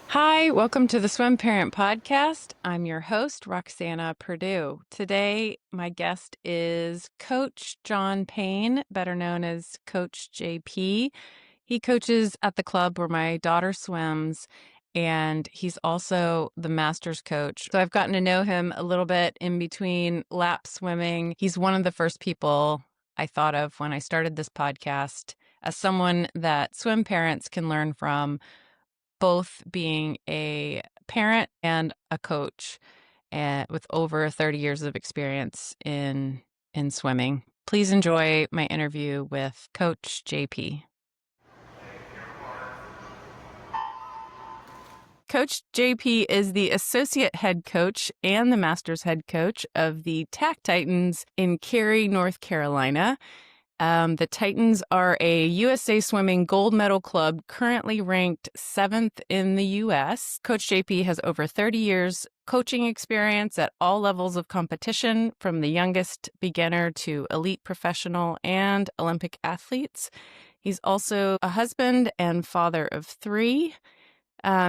Hi, welcome to the Swim Parent Podcast. I'm your host, Roxana Purdue. Today, my guest is Coach John Payne, better known as Coach JP. He coaches at the club where my daughter swims, and he's also the master's coach. So I've gotten to know him a little bit in between lap swimming. He's one of the first people I thought of when I started this podcast as someone that swim parents can learn from, both being a parent and a coach, and with over 30 years of experience in swimming. Please enjoy my interview with Coach JP. Coach JP is the associate head coach and the master's head coach of the TAC Titans in Cary, North Carolina. The Titans are a USA Swimming gold medal club currently ranked 7th in the U.S. Coach JP has over 30 years coaching experience at all levels of competition, from the youngest beginner to elite professional and Olympic athletes. He's also a husband and father of 3.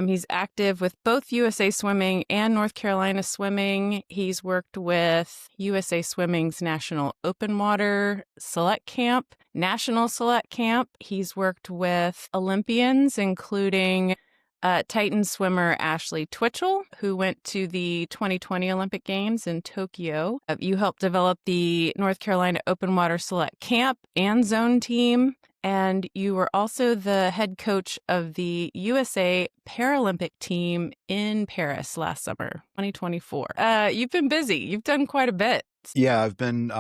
He's active with both USA Swimming and North Carolina Swimming. He's worked with USA Swimming's National Open Water Select Camp, National Select Camp. He's worked with Olympians, including Titan swimmer Ashley Twitchell, who went to the 2020 Olympic Games in Tokyo. You helped develop the North Carolina Open Water Select Camp and Zone team. And you were also the head coach of the USA Paralympic team in Paris last summer, 2024. You've been busy. You've done quite a bit. Yeah, I've been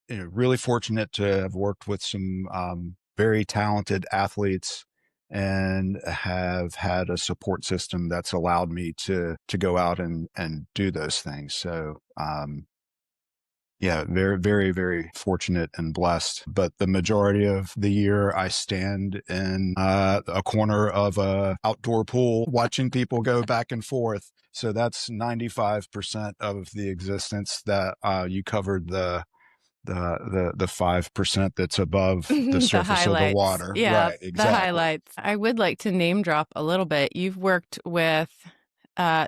really fortunate to have worked with some very talented athletes and have had a support system that's allowed me to go out and do those things. So yeah, very, very, very fortunate and blessed. But the majority of the year, I stand in a corner of a outdoor pool watching people go back and forth. So that's 95% of the existence. That you covered the 5% that's above the The surface of the highlights. water. Yeah, Right, the exactly. highlights. I would like to name drop a little bit. You've worked with,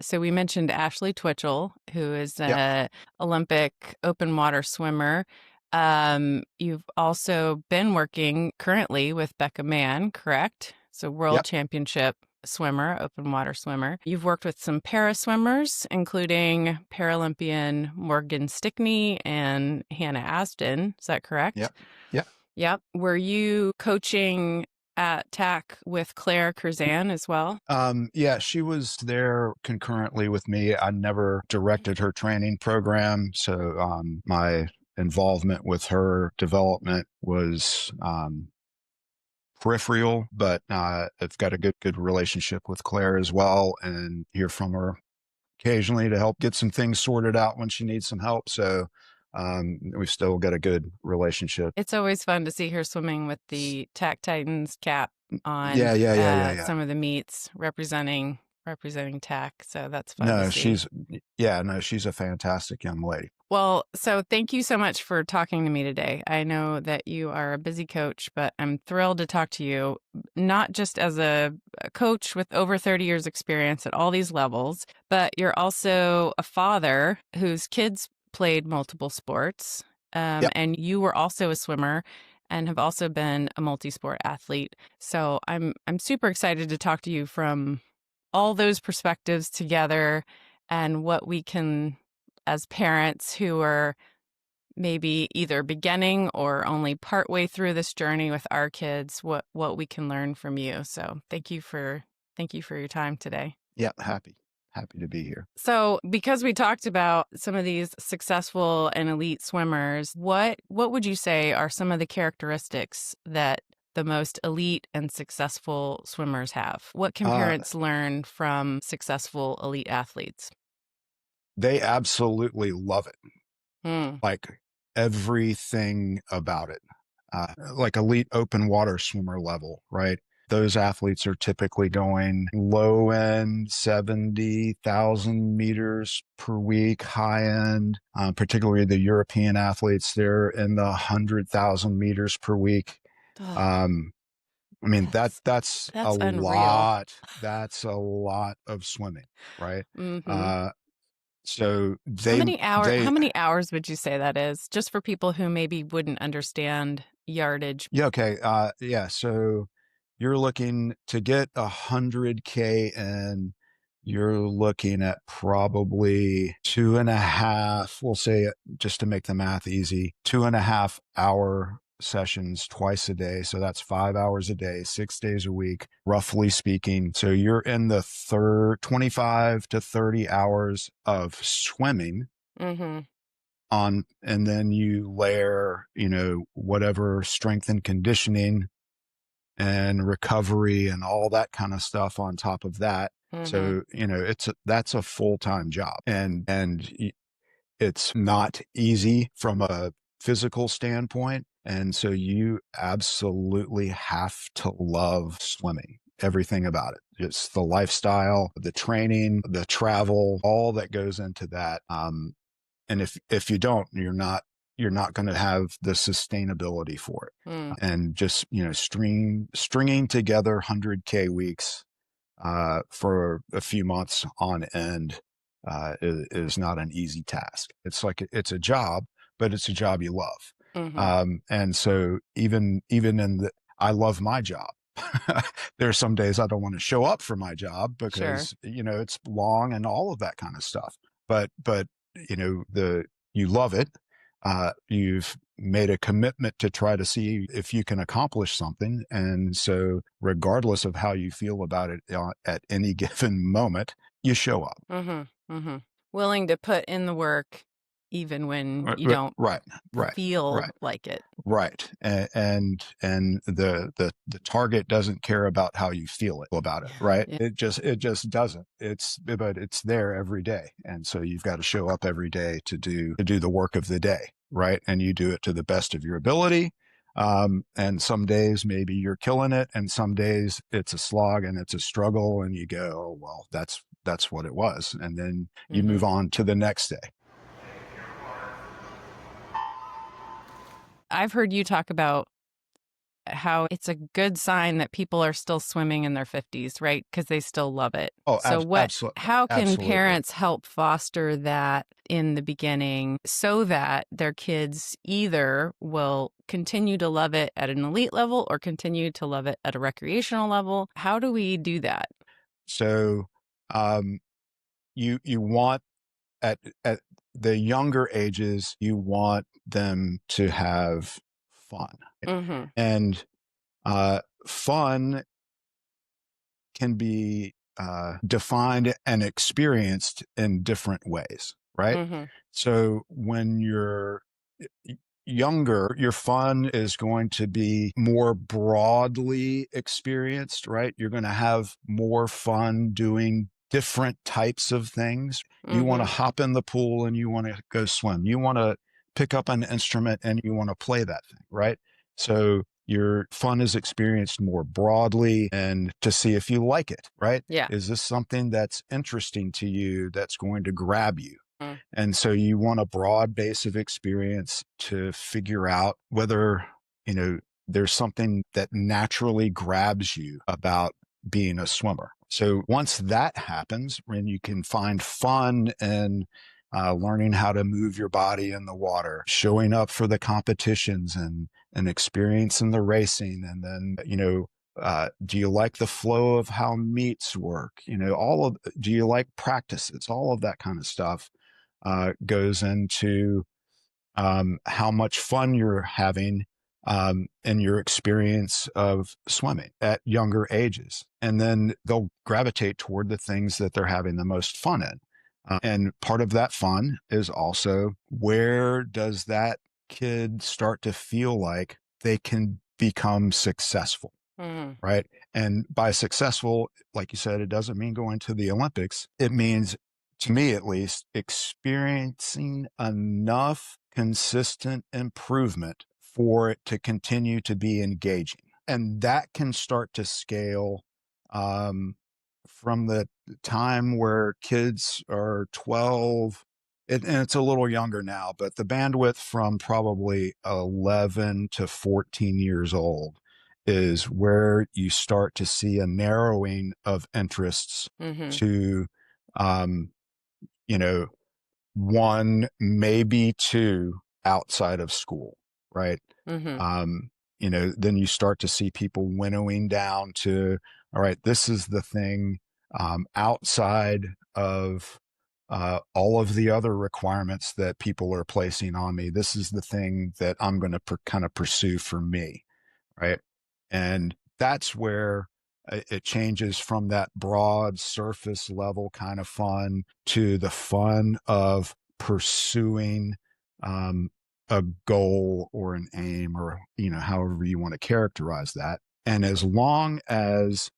so we mentioned Ashley Twitchell, who is Yep, an Olympic open water swimmer. You've also been working currently with Becca Mann, correct? So world yep, championship swimmer, open water swimmer. You've worked with some para swimmers, including Paralympian Morgan Stickney and Hannah Aston. Is that correct? yep, yep. Yep. Were you coaching at TAC with Claire Curzan as well? Yeah, she was there concurrently with me. I never directed her training program, so my involvement with her development was peripheral. But I've got a good relationship with Claire as well, and hear from her occasionally to help get some things sorted out when she needs some help. So we've still got a good relationship. It's always fun to see her swimming with the TAC Titans cap on Yeah, yeah, yeah, yeah, yeah. some of the meets representing TAC. So that's fun to No, see. she's a fantastic young lady. Well, so thank you so much for talking to me today. I know that you are a busy coach, but I'm thrilled to talk to you, not just as a coach with over 30 years experience at all these levels, but you're also a father whose kids played multiple sports. Yep. And you were also a swimmer and have also been a multi-sport athlete. So I'm super excited to talk to you from all those perspectives together, and what we can, as parents who are maybe either beginning or only partway through this journey with our kids, what we can learn from you. So thank you for your time today. Yeah, happy to be here. So because we talked about some of these successful and elite swimmers, what would you say are some of the characteristics that the most elite and successful swimmers have? What can Uh, parents learn from successful elite athletes? they absolutely love it. Hmm. Like everything about it. Like elite open water swimmer level, right? Those athletes are typically going low end 70,000 meters per week, high end, particularly the European athletes, they're in the 100,000 meters per week. Ugh. Um, I mean, that's a That's unreal. lot. That's a lot of swimming, right? Mhm. Uh, so How they many hours would you say that is? Just for people who maybe wouldn't understand yardage. Yeah, okay. Yeah. So you're looking to get 100K in, you're looking at probably 2.5, we'll say it just to make the math easy, 2.5 hour sessions twice a day. So that's 5 hours a day, 6 days a week, roughly speaking. So you're in the 25 to 30 hours of swimming Mhm. on, and then you layer, whatever strength and conditioning and recovery and all that kind of stuff on top of that. Mhm. So, that's a full-time job, and it's not easy from a physical standpoint. And so you absolutely have to love swimming, everything about it. It's the lifestyle, the training, the travel, all that goes into that. And if you don't, you're not going to have the sustainability for it. Mm. And just stringing together 100K weeks for a few months on end is not an easy task. It's like it's a job, but it's a job you love. Mhm. And so even in the I love my job. There are some days I don't want to show up for my job Sure. because it's long and all of that kind of stuff. But the you love it. You've made a commitment to try to see if you can accomplish something. And so, regardless of how you feel about it at any given moment, you show up. Mhm. Mhm. Willing to put in the work even when Right, you don't right, right, feel right. like it. Right. And the target doesn't care about how you feel about it, right? Yeah. It just doesn't. But it's there every day. And so you've got to show up every day to do the work of the day, right? And you do it to the best of your ability. And some days maybe you're killing it, and some days it's a slog and it's a struggle, and you go, oh, well, that's what it was. And then you move Mhm. on to the next day. I've heard you talk about how it's a good sign that people are still swimming in their 50s, right? Because they still love it. Oh, So absolutely. how can Absolutely. parents help foster that in the beginning so that their kids either will continue to love it at an elite level or continue to love it at a recreational level? How do we do that? So, um, you want at the younger ages, you want them to have fun, Mhm. and fun can be defined and experienced in different ways, right? Mhm. So when you're younger, your fun is going to be more broadly experienced, right? You're going to have more fun doing different types of things. You want to Mhm. hop in the pool and you want to go swim. You want to pick up an instrument and you want to play that thing, right? So your fun is experienced more broadly and to see if you like it, right? Yeah. Is this something that's interesting to you that's going to grab you? Mm. And so you want a broad base of experience to figure out whether, you know, there's something that naturally grabs you about being a swimmer. So once that happens, when you can find fun in learning how to move your body in the water, showing up for the competitions and experiencing the racing, and then, do you like the flow of how meets work? Do you like practices? All of that kind of stuff goes into how much fun you're having in your experience of swimming at younger ages. And then they'll gravitate toward the things that they're having the most fun in. And part of that fun is also, where does that kid start to feel like they can become successful? Mhm. Right. And by successful, like you said, it doesn't mean going to the Olympics. It means, to me at least, experiencing enough consistent improvement for it to continue to be engaging. And that can start to scale um, from the time where kids are 12. And it's a little younger now, but the bandwidth from probably 11 to 14 years old is where you start to see a narrowing of interests Mm-hmm. to, um, you know, one, maybe two outside of school, right? Mm-hmm. Um, then you start to see people winnowing down to, all right, this is the thing outside of all of the other requirements that people are placing on me. This is the thing that I'm going to kind of pursue for me, right? And that's where it changes from that broad surface level kind of fun to the fun of pursuing um, a goal or an aim, or however you want to characterize that. And as long as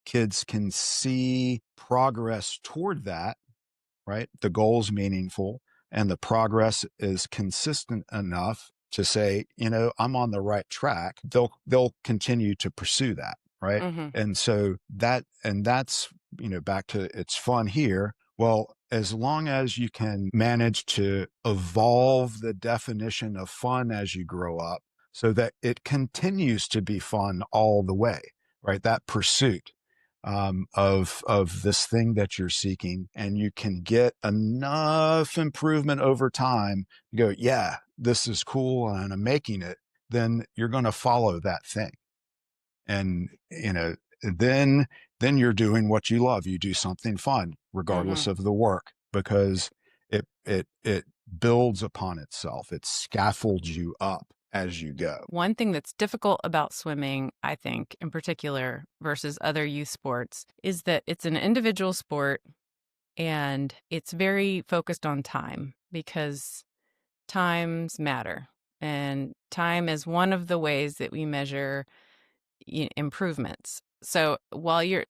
kids can see progress toward that, right? The goal's meaningful and the progress is consistent enough to say, I'm on the right track. They'll continue to pursue that, right? Mm-hmm. And so that's, back to it's fun here. Well, as long as you can manage to evolve the definition of fun as you grow up so that it continues to be fun all the way, right? That pursuit of this thing that you're seeking, and you can get enough improvement over time. You go, yeah, this is cool, and I'm making it. Then you're going to follow that thing, and then you're doing what you love. You do something fun, Mm-hmm. regardless of the work, because it builds upon itself. It scaffolds you up as you go. One thing that's difficult about swimming, I think, in particular, versus other youth sports, is that it's an individual sport and it's very focused on time because times matter. And time is one of the ways that we measure improvements. So while you're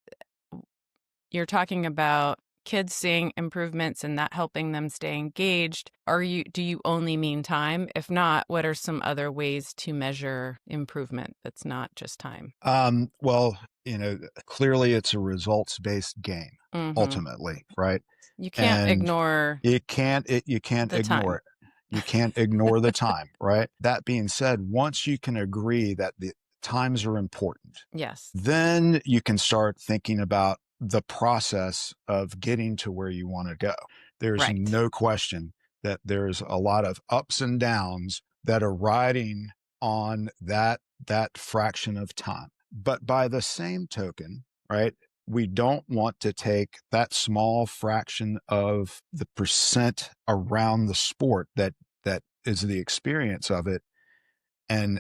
talking about kids seeing improvements and that helping them stay engaged, do you only mean time? If not, what are some other ways to measure improvement that's not just time? Well, clearly it's a results-based game, Mm-hmm. ultimately, right? You can't And ignore you can't the ignore time. it. You can't ignore the time, right? That being said, once you can agree that the times are important, Yes. then you can start thinking about the process of getting to where you want to go. There's Right. no question that there's a lot of ups and downs that are riding on that fraction of time. But by the same token, right, we don't want to take that small fraction of the percent around the sport that is the experience of it, and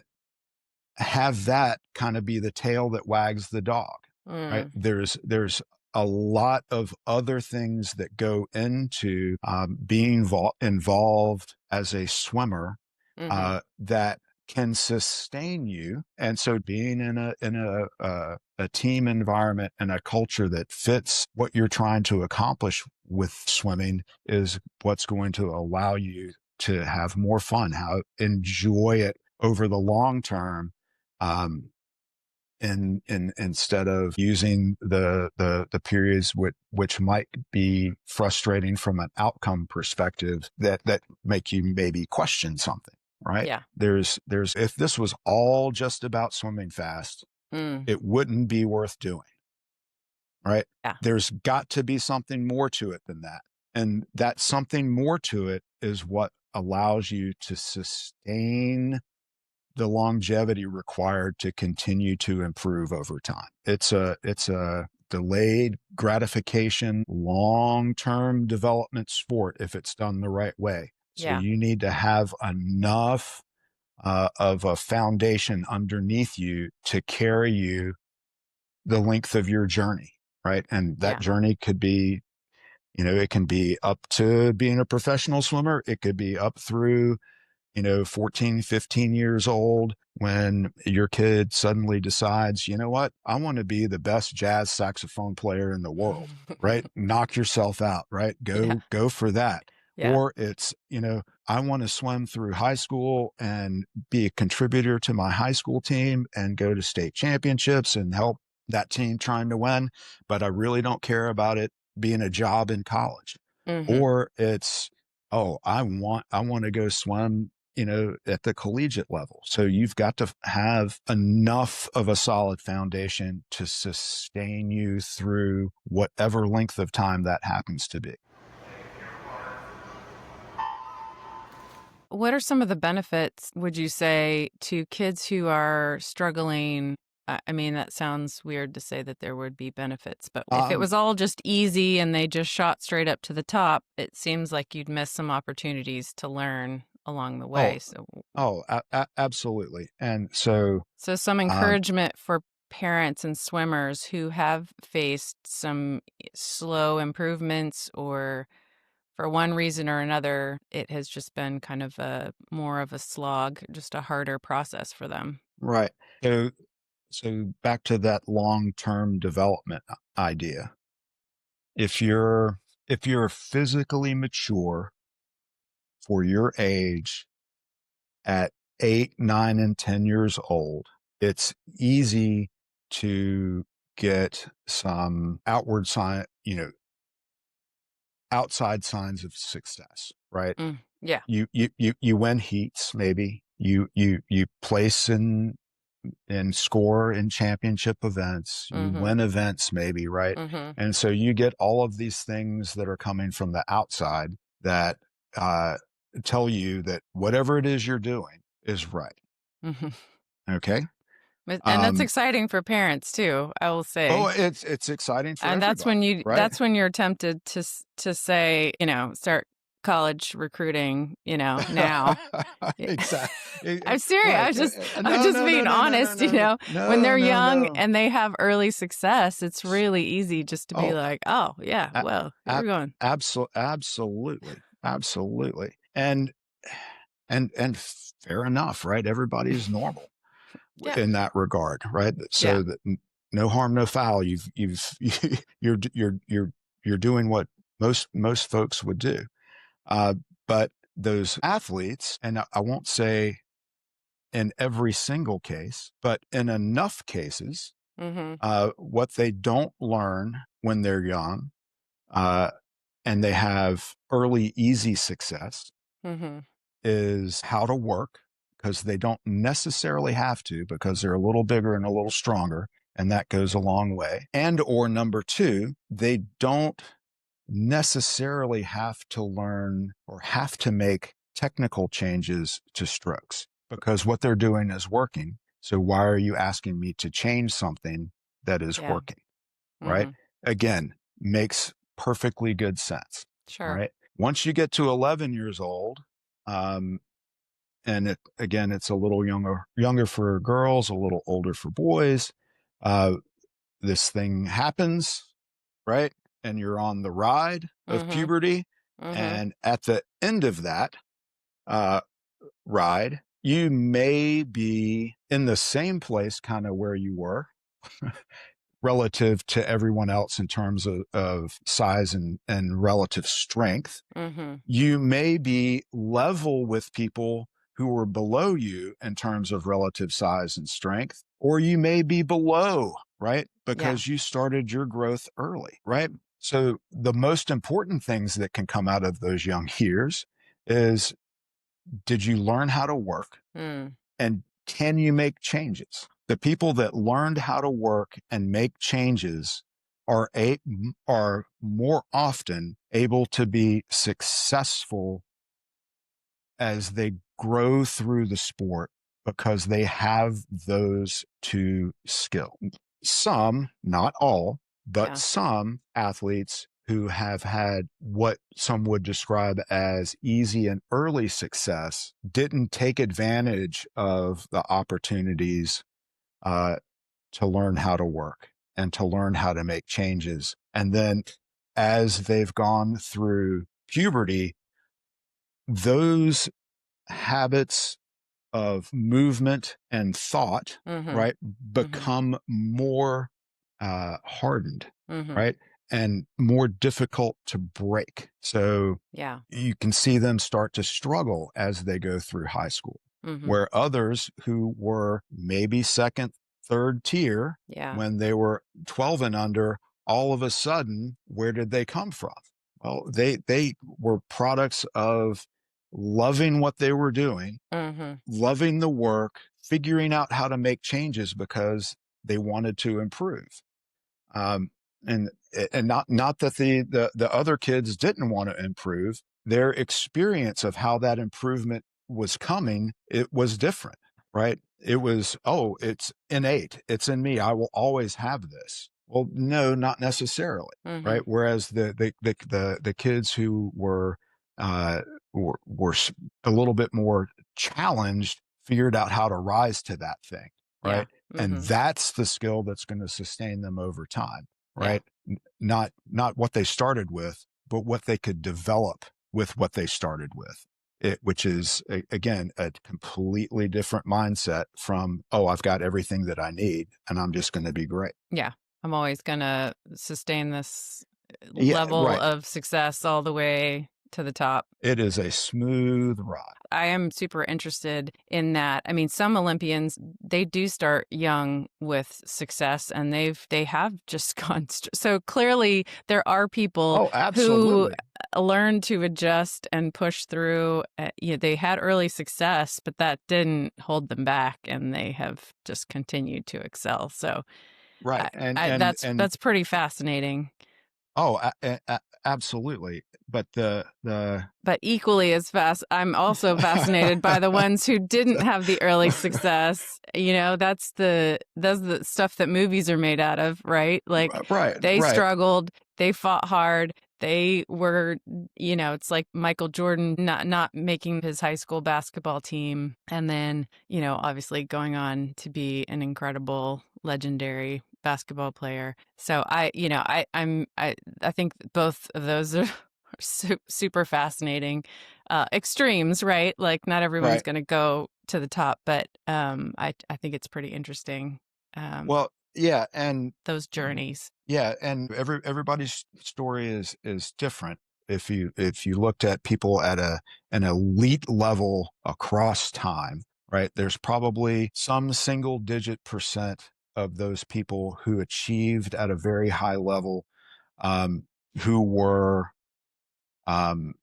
have that kind of be the tail that wags the dog, right? Mm, There's a lot of other things that go into being involved as a swimmer mm-hmm. that can sustain you. And so being in a team environment and a culture that fits what you're trying to accomplish with swimming is what's going to allow you to have more fun, how enjoy it over the long term, um, instead of using the periods which might be frustrating from an outcome perspective that make you maybe question something, right? Yeah. There's if this was all just about swimming fast, Mm, it wouldn't be worth doing, right? yeah. There's got to be something more to it than that. And that something more to it is what allows you to sustain the longevity required to continue to improve over time. It's a delayed gratification, long-term development sport if it's done the right way. So Yeah. you need to have enough of a foundation underneath you to carry you the length of your journey, right? And that Yeah. journey could be, it can be up to being a professional swimmer. It could be up through 14, 15 years old when your kid suddenly decides, you know what, I want to be the best jazz saxophone player in the world, right? Knock yourself out, right? Yeah. Go for that. Yeah. Or it's, I want to swim through high school and be a contributor to my high school team and go to state championships and help that team trying to win, but I really don't care about it being a job in college. Mm-hmm. Or it's, oh, I want to go swim at the collegiate level. So you've got to have enough of a solid foundation to sustain you through whatever length of time that happens to be. What are some of the benefits, would you say, to kids who are struggling? I mean, that sounds weird to say that there would be benefits, but if it Um, was all just easy and they just shot straight up to the top, it seems like you'd miss some opportunities to learn along the oh, way. So, absolutely. And so, so some um, encouragement for parents and swimmers who have faced some slow improvements, or for one reason or another, it has just been kind of a more of a slog, just a harder process for them. right. So back to that long-term development idea. If you're physically mature for your age at 8, 9, and 10 years old, it's easy to get some outside signs of success, right? Yeah. You win heats, maybe you place in and score in championship events. You Mhm. win events, maybe, right? Mhm. And so you get all of these things that are coming from the outside that uh, tell you that whatever it is you're doing is right. Mhm. Okay. And that's Um, exciting for parents too, I will oh, say. it's exciting for And everybody, right? that's when you're tempted to say, start college recruiting, now. Yeah. Exactly. I'm serious. Right. I'm No, just no, no, being no, no, no, honest, no, when no, they're no, young no. and they have early success, it's really easy just to be Oh, like, "Oh, yeah, a- well, here we're going." absolutely, absolutely. And fair enough, right? Everybody's normal Yeah. in that regard, right? Yeah. So that no harm, no foul. You've you're doing what most folks would do. Uh, but those athletes, and I won't say in every single case, but in enough cases, Mhm. what they don't learn when they're young, uh, and they have early, easy success, Mhm. is how to work, because they don't necessarily have to, because they're a little bigger and a little stronger, and that goes a long way. And or number two, they don't necessarily have to learn or have to make technical changes to strokes, because what they're doing is working. So why are you asking me to change something that is Yeah. working? Right? Mhm. Again, makes perfectly good sense. All Sure. right. Once you get to 11 years old, um, and again, it's a little younger for girls, a little older for boys. Uh, this thing happens, right? And you're on the ride of Mhm. puberty. Mhm. And at the end of that uh, ride, you may be in the same place kind of where you were relative to everyone else in terms of size and relative strength. Mhm. You may be level with people who are below you in terms of relative size and strength, or you may be below, right? Yeah. Because you started your growth early, right? So the most important things that can come out of those young years is, did you learn how to work? Mm. And can you make changes? The people that learned how to work and make changes are more often able to be successful as they grow through the sport, because they have those two skills. Some, not all, but Yeah. some athletes who have had what some would describe as easy and early success didn't take advantage of the opportunities uh, to learn how to work and to learn how to make changes. And then as they've gone through puberty, those habits of movement and thought, Mhm. right, Mhm. become more hardened, Mhm. right, and more difficult to break. So Yeah. you can see them start to struggle as they go through high school, Mhm. where others who were maybe second, third tier Yeah. when they were 12 and under, all of a sudden, where did they come from? Well, they were products of loving what they were doing, Mm-hmm. loving the work, figuring out how to make changes because they wanted to improve. Um, and not that the other kids didn't want to improve. Their experience of how that improvement was coming, it was different, right? It was, oh, it's innate, it's in me, I will always have this. Well, no, not necessarily, Mm-hmm. right? Whereas the kids who uh, were a little bit more challenged figured out how to rise to that thing, Yeah. right? And Mm-hmm. that's the skill that's going to sustain them over time, Yeah. right? Not what they started with, but what they could develop with what they started with. Which is again a completely different mindset from, oh, I've got everything that I need and I'm just going to be great. Yeah. I'm always going to sustain this Yeah, level right. of success all the way to the top. It is a smooth ride. I am super interested in that. I mean, some Olympians, they do start young with success and they have just gone. So clearly there are people Oh, who absolutely. learn to adjust and push through. They had early success, but that didn't hold them back and they have just continued to excel. So Right. And that's pretty fascinating. oh, absolutely. But the But equally as fast, I'm also fascinated by the ones who didn't have the early success. That's the stuff that movies are made out of, right? Like right, they right. struggled, they fought hard, they were, it's like Michael Jordan not making his high school basketball team, and then obviously going on to be an incredible, legendary basketball player. So I think both of those are super fascinating extremes, right? Like not everyone's Right. going to go to the top, but I think it's pretty interesting, Well, yeah, and those journeys. yeah, and everybody's story is different. If you looked at people at an elite level across time, right? There's probably some single digit percent of those people who achieved at a very high level, um, who were um,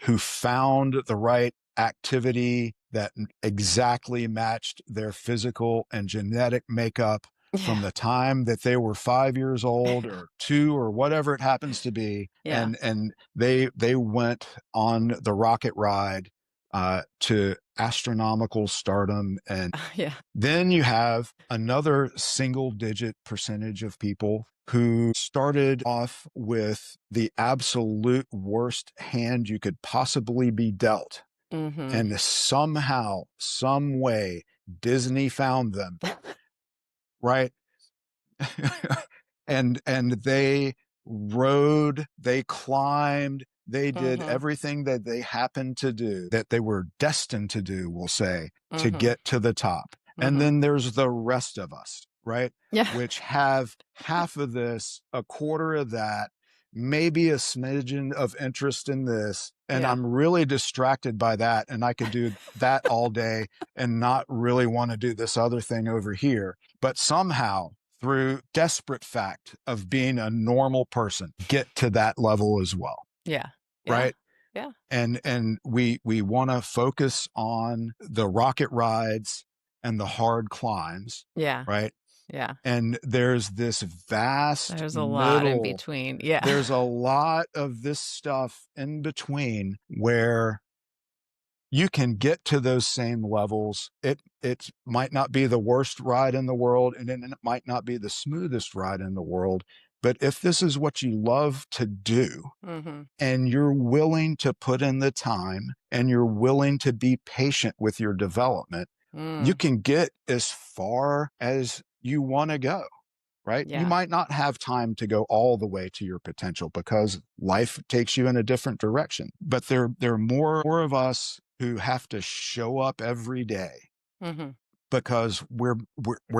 who found the right activity that exactly matched their physical and genetic makeup Yeah. from the time that they were 5 years old or two or whatever it happens to be, Yeah. and they went on the rocket ride to astronomical stardom. And Yeah. then you have another single digit percentage of people who started off with the absolute worst hand you could possibly be dealt. Mm-hmm. And somehow, some way, Disney found them, right? And they rode, they climbed, they did Mm-hmm. everything that they happened to do, that they were destined to do, we'll say, to Mm-hmm. get to the top. And Mm-hmm. then there's the rest of us, right? Yeah. Which have half of this, a quarter of that, maybe a smidgen of interest in this. And Yeah. I'm really distracted by that. And I could do that all day and not really want to do this other thing over here. But somehow, through desperate fact of being a normal person, get to that level as well, Yeah. Yeah. right? Yeah. And we want to focus on the rocket rides and the hard climbs, Yeah. right? Yeah. And there's this vast There's a lot in middle, between. Yeah. there's a lot of this stuff in between where you can get to those same levels. It might not be the worst ride in the world, and it might not be the smoothest ride in the world. But if this is what you love to do, Mm-hmm. and you're willing to put in the time, and you're willing to be patient with your development, you Mm. can get as far as you want to go, right? You Yeah. might not have time to go all the way to your potential because life takes you in a different direction. But there are more of us who have to show up every day Mm-hmm. because we're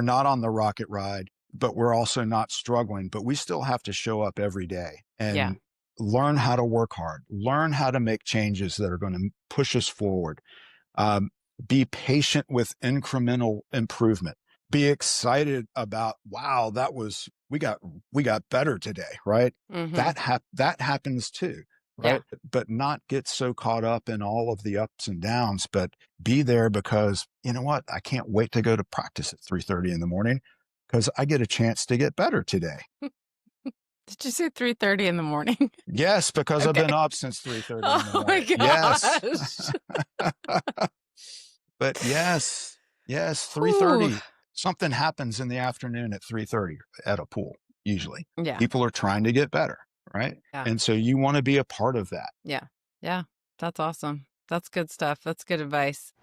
not on the rocket ride, but we're also not struggling, but we still have to show up every day Yeah. and learn how to work hard, learn how to make changes that are going to push us forward. Um, be patient with incremental improvement. Be excited about, wow, we got better today, right? Mm-hmm. That happens too. Yeah. right? But not get so caught up in all of the ups and downs, but be there because, you know what? I can't wait to go to practice at 3:30 in the morning because I get a chance to get better today. Did you say 3:30 in the morning? Yes, because I've Okay. been up since 3:30 in the Oh my morning. Yes. gosh. But yes, yes, Whew. 3:30. Something happens in the afternoon at 3:30 at a pool, usually. Yeah. People are trying to get better, right? Yeah. And so you want to be a part of that. Yeah. Yeah. That's awesome. That's good stuff. That's good advice.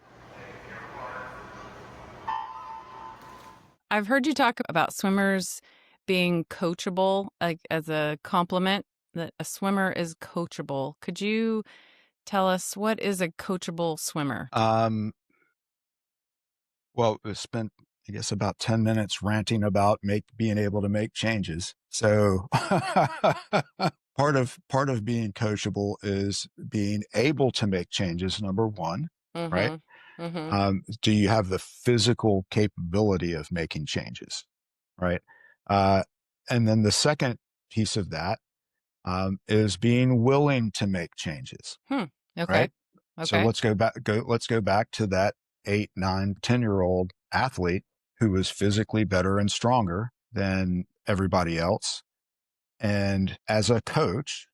I've heard you talk about swimmers being coachable, like as a compliment, that a swimmer is coachable. Could you tell us what is a coachable swimmer? Well, we spent, I guess, about 10 minutes ranting about being able to make changes. So part of being coachable is being able to make changes, number one, right? Mm-hmm. Mm-hmm. Do you have the physical capability of making changes, right? Uh, and then the second piece of that is being willing to make changes, Okay. right? So Okay. let's go back to that 8, 9, 10-year-old athlete who was physically better and stronger than everybody else. And as a coach,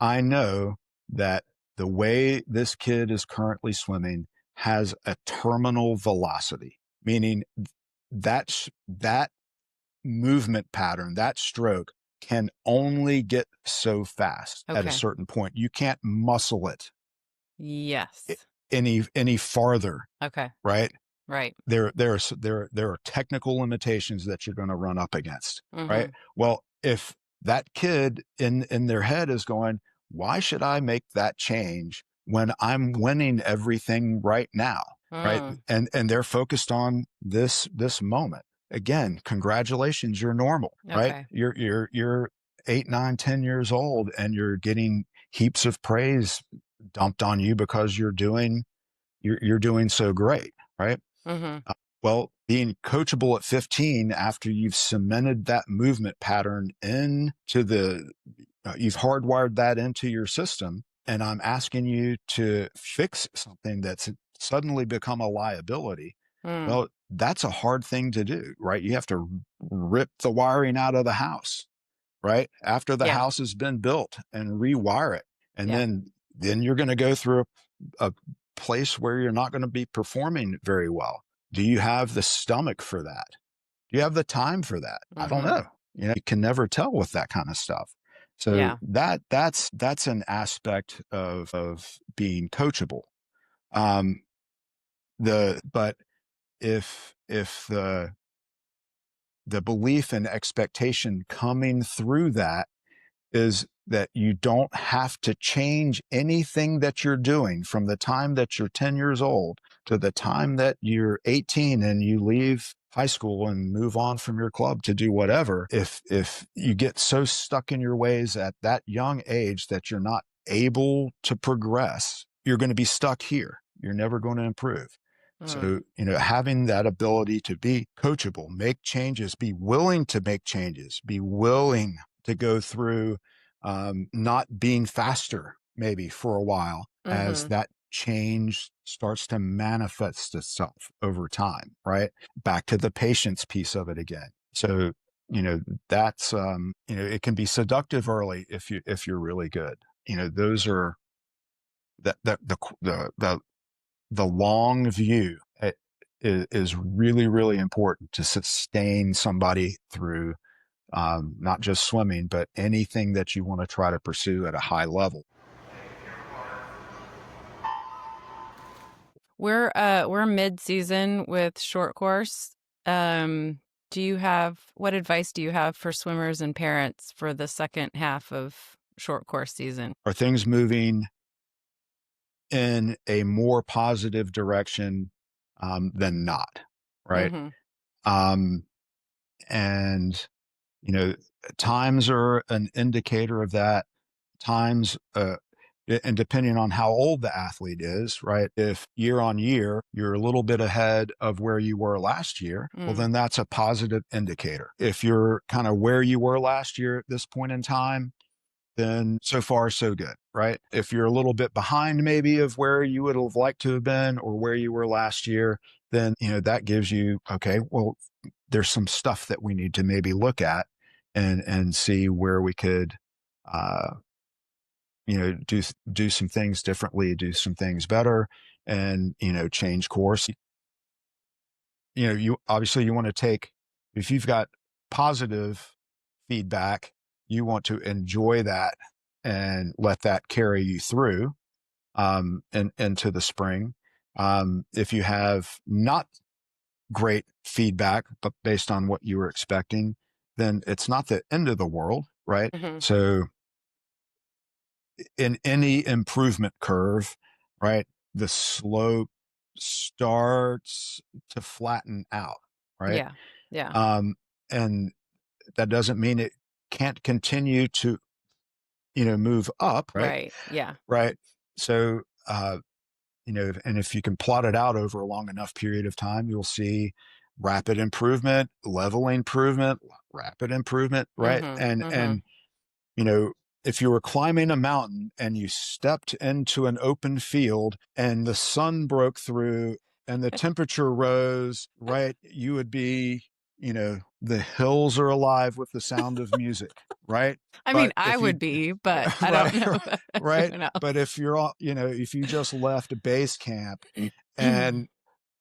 I know that the way this kid is currently swimming has a terminal velocity, meaning that movement pattern, that stroke can only get so fast at a Okay. certain point. You can't muscle it Yes. any farther, Okay. right? Right. There are technical limitations that you're going to run up against, Mm-hmm. right? Well, if that kid in their head is going, why should I make that change when I'm winning everything right now, right? Mm. And they're focused on this moment. Again, congratulations, you're normal, right? Okay. You're 8, 9, 10 years old, and you're getting heaps of praise dumped on you because you're doing so great, right? Mm-hmm. Well, being coachable at 15 after you've cemented that movement pattern into you've hardwired that into your system, and I'm asking you to fix something that's suddenly become a liability. Mm. Well, that's a hard thing to do, right? You have to rip the wiring out of the house, right? After the Yeah. house has been built and rewire it. And Yeah. then you're going to go through a place where you're not going to be performing very well. Do you have the stomach for that? Do you have the time for that? I don't Mm-hmm. know. You can never tell with that kind of stuff. So Yeah. that's an aspect of being coachable. Um, but if the belief and expectation coming through that is that you don't have to change anything that you're doing from the time that you're 10 years old to the time that you're 18 and you leave high school and move on from your club to do whatever. If you get so stuck in your ways at that young age that you're not able to progress, you're going to be stuck here. You're never going to improve. Mm. So, having that ability to be coachable, make changes, be willing to make changes, be willing to go through not being faster maybe for a while as Mm-hmm. that change starts to manifest itself over time, right? Back to the patience piece of it again. So, that's, it can be seductive early if you're really good. Those are that the long view is really, really important to sustain somebody through not just swimming, but anything that you want to try to pursue at a high level. We're mid-season with short course. What advice do you have for swimmers and parents for the second half of short course season? Are things moving in a more positive direction than not? Right. Mm-hmm. Um, and, you know, times are an indicator of that. Times, and depending on how old the athlete is, right? If year on year you're a little bit ahead of where you were last year, well, Mm. then that's a positive indicator. If you're kind of where you were last year at this point in time, then so far so good, right? If you're a little bit behind maybe of where you would have liked to have been or where you were last year, then, that gives you, okay, well, there's some stuff that we need to maybe look at and see where we could, uh, do some things differently, do some things better, and, change course. You obviously you want to take, if you've got positive feedback, you want to enjoy that and let that carry you through, and into the spring. If you have not great feedback, but based on what you were expecting, then it's not the end of the world, right? Hmm. So in any improvement curve, right, the slope starts to flatten out, right? Yeah. Yeah. Um, and that doesn't mean it can't continue to, move up, right? Right. Yeah. Right. So, and if you can plot it out over a long enough period of time, you'll see rapid improvement, level improvement, rapid improvement, right? Hmm. And Hmm. you know, if you were climbing a mountain and you stepped into an open field and the sun broke through and the temperature rose, right? You would be, the hills are alive with the sound of music, right? I mean, But I if you, would be, but I don't right, know about right. everyone But if you're all, if you just left base camp else. and,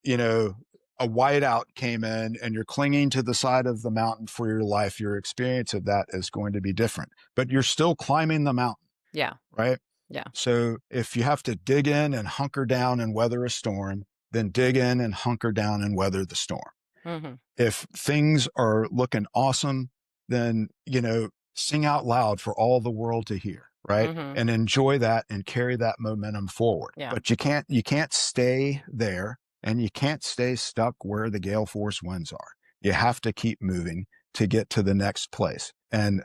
you know, a whiteout came in and you're clinging to the side of the mountain for your life, your experience of that is going to be different, but you're still climbing the mountain, Yeah. right? Yeah. So if you have to dig in and hunker down and weather a storm, then dig in and hunker down and weather the storm. Hmm. If things are looking awesome, then, sing out loud for all the world to hear, right? Hmm. And enjoy that and carry that momentum forward. Yeah. But you can't stay there and you can't stay stuck where the gale force winds are. You have to keep moving to get to the next place. And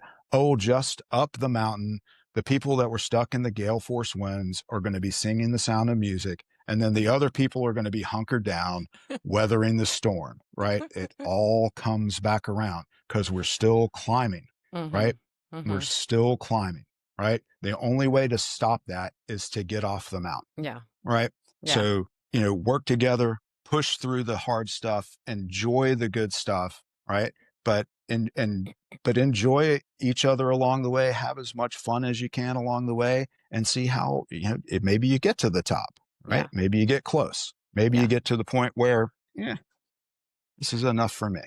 just up the mountain, the people that were stuck in the gale force winds are going to be singing the sound of music. And then the other people are going to be hunkered down weathering the storm, right? It all comes back around because we're still climbing, Hmm. right? We're Hmm. still climbing, right? The only way to stop that is to get off the mountain, Yeah. right? Yeah. So, work together, push through the hard stuff, enjoy the good stuff, right? But but enjoy each other along the way, have as much fun as you can along the way and see how, maybe you get to the top, right? Yeah. Maybe you get close. Maybe you Yeah. get to the point where, yeah, this is enough for me.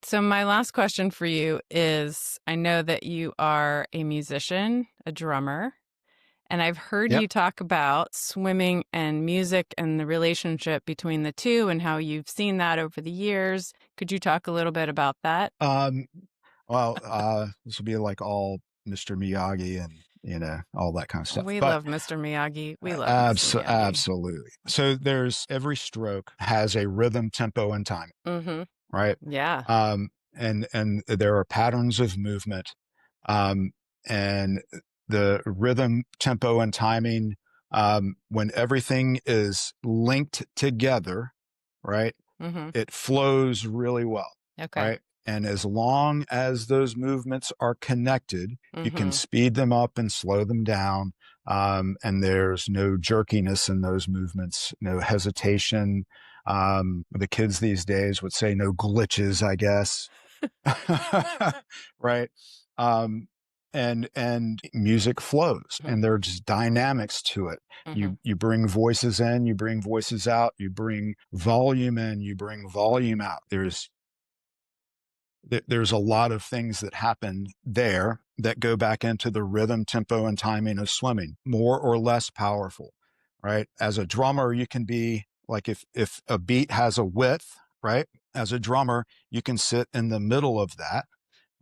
So, my last question for you is, I know that you are a musician, a drummer, and I've heard Yep. you talk about swimming and music and the relationship between the two and how you've seen that over the years. Could you talk a little bit about that? Um, well, this will be like all Mr. Miyagi and, all that kind of stuff. We But love Mr. Miyagi. We love Mr. Miyagi. absolutely. So there's every stroke has a rhythm, tempo, and time, Mm-hmm. right? Yeah. And there are patterns of movement, um, and the rhythm, tempo, and timing, when everything is linked together, right? Mm-hmm. It flows really well, Okay. right? And as long as those movements are connected, you can Mm-hmm. speed them up and slow them down. And there's no jerkiness in those movements, no hesitation. The kids these days would say no glitches, I guess. Right. Um, and music flows Mm-hmm. and there's dynamics to it. Mm-hmm. You bring voices in, you bring voices out, you bring volume in, you bring volume out. There's a lot of things that happen there that go back into the rhythm, tempo, and timing of swimming, more or less powerful, right? As a drummer, you can be like, if a beat has a width, right? As a drummer, you can sit in the middle of that,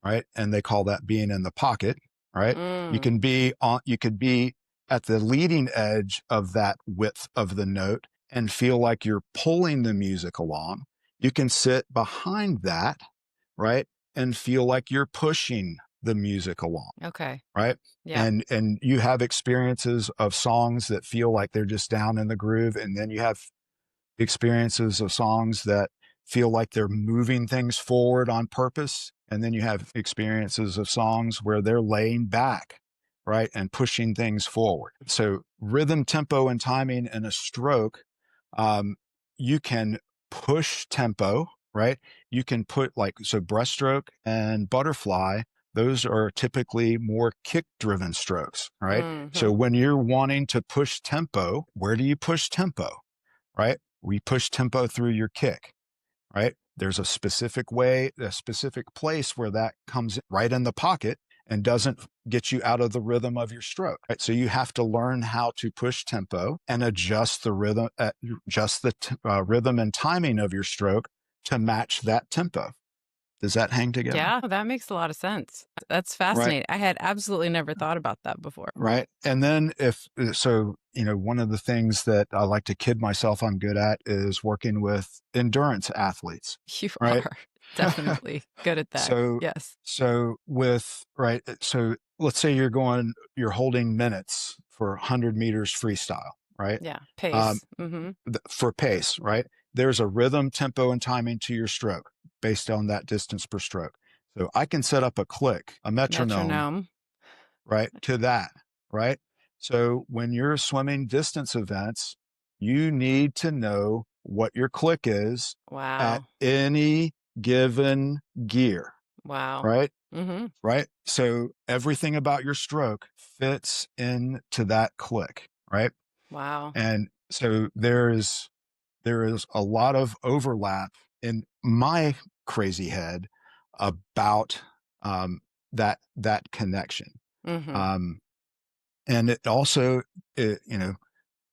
right? And they call that being in the pocket, right? Mm. You could be at the leading edge of that width of the note and feel like you're pulling the music along. You can sit behind that, right? And feel like you're pushing the music along, Okay. right? Yeah. And you have experiences of songs that feel like they're just down in the groove, and then you have experiences of songs that feel like they're moving things forward on purpose. And then you have experiences of songs where they're laying back, right, and pushing things forward. So rhythm, tempo, and timing in a stroke, um, you can push tempo, right? You can put like, so breaststroke and butterfly, those are typically more kick driven strokes, right? Mm-hmm. So when you're wanting to push tempo, where do you push tempo, right? We push tempo through your kick, right? There's a specific way, a specific place where that comes right in the pocket and doesn't get you out of the rhythm of your stroke. Right? So you have to learn how to push tempo and adjust the rhythm, rhythm and timing of your stroke to match that tempo. Does that hang together? Yeah, that makes a lot of sense. That's Right. fascinating. I had absolutely never thought about that before. Right. And then one of the things that I like to kid myself I'm good at is working with endurance athletes. You Right. are definitely good at that. So, Yes. so let's say you're holding minutes for 100 meters freestyle, right? Yeah. Um, Pace. Mm-hmm. for pace, right? There's a rhythm, tempo, and timing to your stroke based on that distance per stroke. So I can set up a click, a metronome, Metronome. right, to that, right? So when you're swimming distance events, you need to know what your click is at Wow. any given gear, Wow. right? Mm-hmm. Right. So everything about your stroke fits into that click, right? Wow. And so there is a lot of overlap in my crazy head about that connection. Mm-hmm. Um, and it also,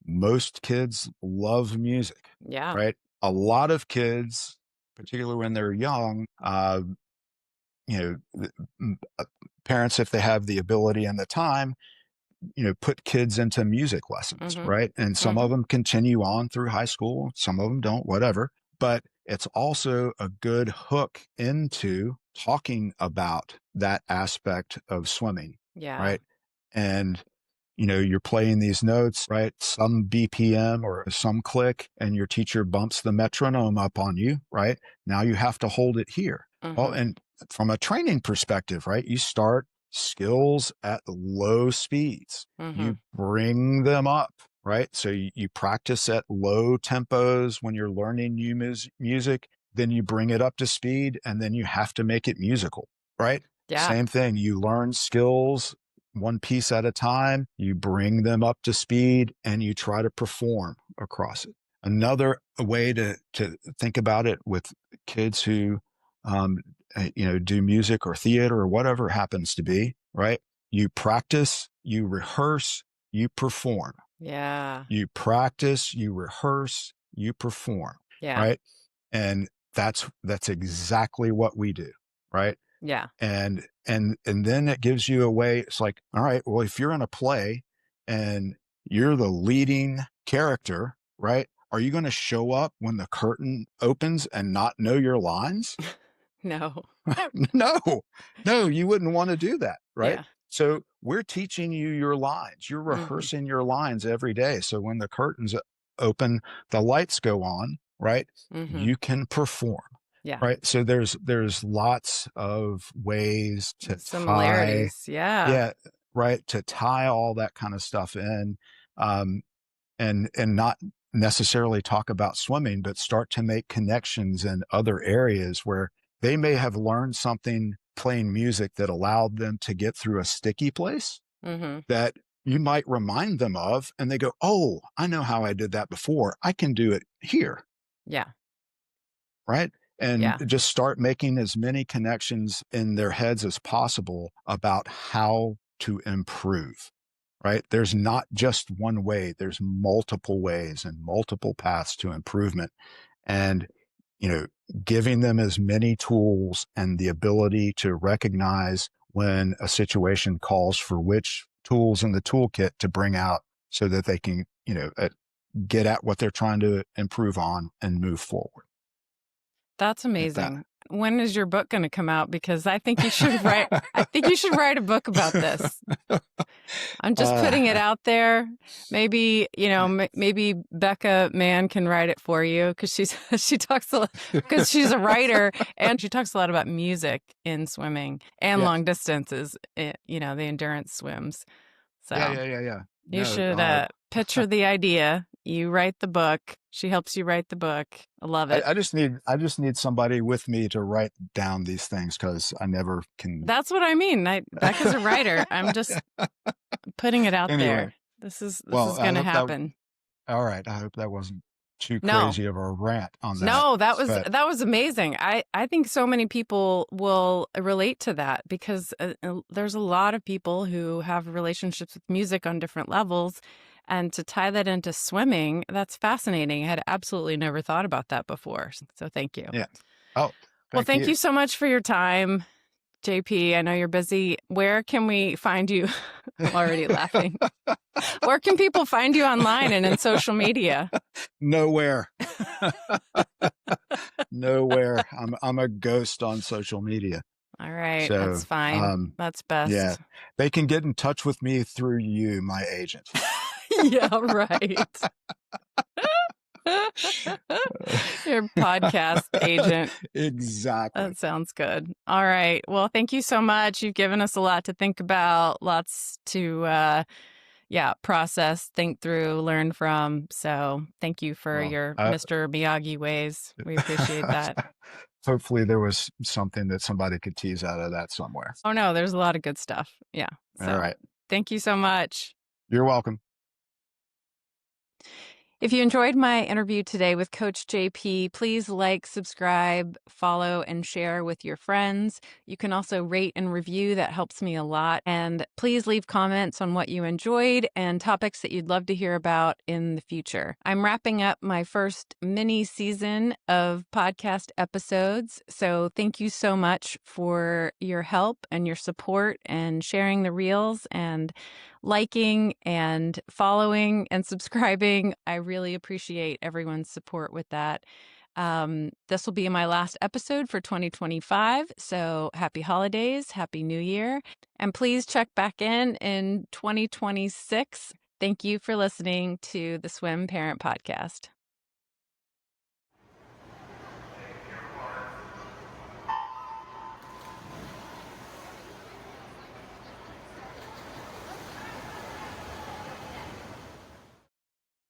most kids love music, Yeah. right? A lot of kids, particularly when they're young, you know, parents, if they have the ability and the time, put kids into music lessons, Mm-hmm. right? And some Mm-hmm. of them continue on through high school, some of them don't, whatever. But it's also a good hook into talking about that aspect of swimming, Yeah. right? And you're playing these notes, right? Some BPM or some click, and your teacher bumps the metronome up on you, right? Now you have to hold it here. Well, Mm-hmm. and from a training perspective, right? You start skills at low speeds, Mm-hmm. you bring them up, right? So you practice at low tempos when you're learning new music, then you bring it up to speed, and then you have to make it musical, right? Yeah. Same thing. You learn skills one piece at a time, you bring them up to speed, and you try to perform across it. Another way to think about it with kids who um, do music or theater or whatever it happens to be, right? You practice, you rehearse, you perform. Yeah. You practice, you rehearse, you perform, Yeah. right? And that's exactly what we do, right? Yeah. And then it gives you a way. It's like, all right, well, if you're in a play and you're the leading character, right? Are you going to show up when the curtain opens and not know your lines? No. No, no, you wouldn't want to do that, right? Yeah. So we're teaching you your lines. You're Mm-hmm. rehearsing your lines every day. So when the curtains open, the lights go on, right? Mm-hmm. You can perform, Yeah. right? So there's lots of ways to tie, Similarities. Yeah. yeah, right, to tie all that kind of stuff in. Um, and not necessarily talk about swimming, but start to make connections in other areas where they may have learned something playing music that allowed them to get through a sticky place Mm-hmm. that you might remind them of, and they go, oh, I know how I did that before, I can do it here, Yeah. right? And Yeah. just start making as many connections in their heads as possible about how to improve, right? There's not just one way, there's multiple ways and multiple paths to improvement. And, you know, giving them as many tools and the ability to recognize when a situation calls for which tools in the toolkit to bring out so that they can, get at what they're trying to improve on and move forward. That's If that amazing. when is your book going to come out? Because I think you should write. I think you should write a book about this. I'm just putting it out there. Maybe, maybe Becca Mann can write it for you because she talks a lot, because she's a writer and she talks a lot about music in swimming and Yeah. long distances, the endurance swims. So Yeah. you No, should picture the idea. You write the book. She helps you write the book. I love it. I just need somebody with me to write down these things because I never can. That's what I mean. Becca's a writer. I'm just putting it out Anyway, there. This is well, going to happen. All right. I hope that wasn't too No. crazy of a rant on that. No, that was amazing. I think so many people will relate to that because there's a lot of people who have relationships with music on different levels. And to tie that into swimming, that's fascinating. I had absolutely never thought about that before. So thank you. Yeah. Oh, well, thank you so much for your time, JP. I know you're busy. Where can we find you? I'm already laughing. Where can people find you online and in social media? Nowhere. Nowhere. I'm a ghost on social media. All right. So, that's fine. That's best. Yeah. They can get in touch with me through you, my agent. Yeah, right. Your podcast agent. Exactly. That sounds good. All right. Well, thank you so much. You've given us a lot to think about, lots to process, think through, learn from. So thank you for your Mr. Miyagi ways. We appreciate that. Hopefully there was something that somebody could tease out of that somewhere. Oh, no, there's a lot of good stuff. Yeah. So, all right. Thank you so much. You're welcome. If you enjoyed my interview today with Coach JP, please like, subscribe, follow, and share with your friends. You can also rate and review. That helps me a lot. And please leave comments on what you enjoyed and topics that you'd love to hear about in the future. I'm wrapping up my first mini season of podcast episodes. So thank you so much for your help and your support and sharing the reels and liking and following and subscribing. I really appreciate everyone's support with that. This will be my last episode for 2025. So happy holidays, happy new year. And please check back in 2026. Thank you for listening to the Swim Parent Podcast.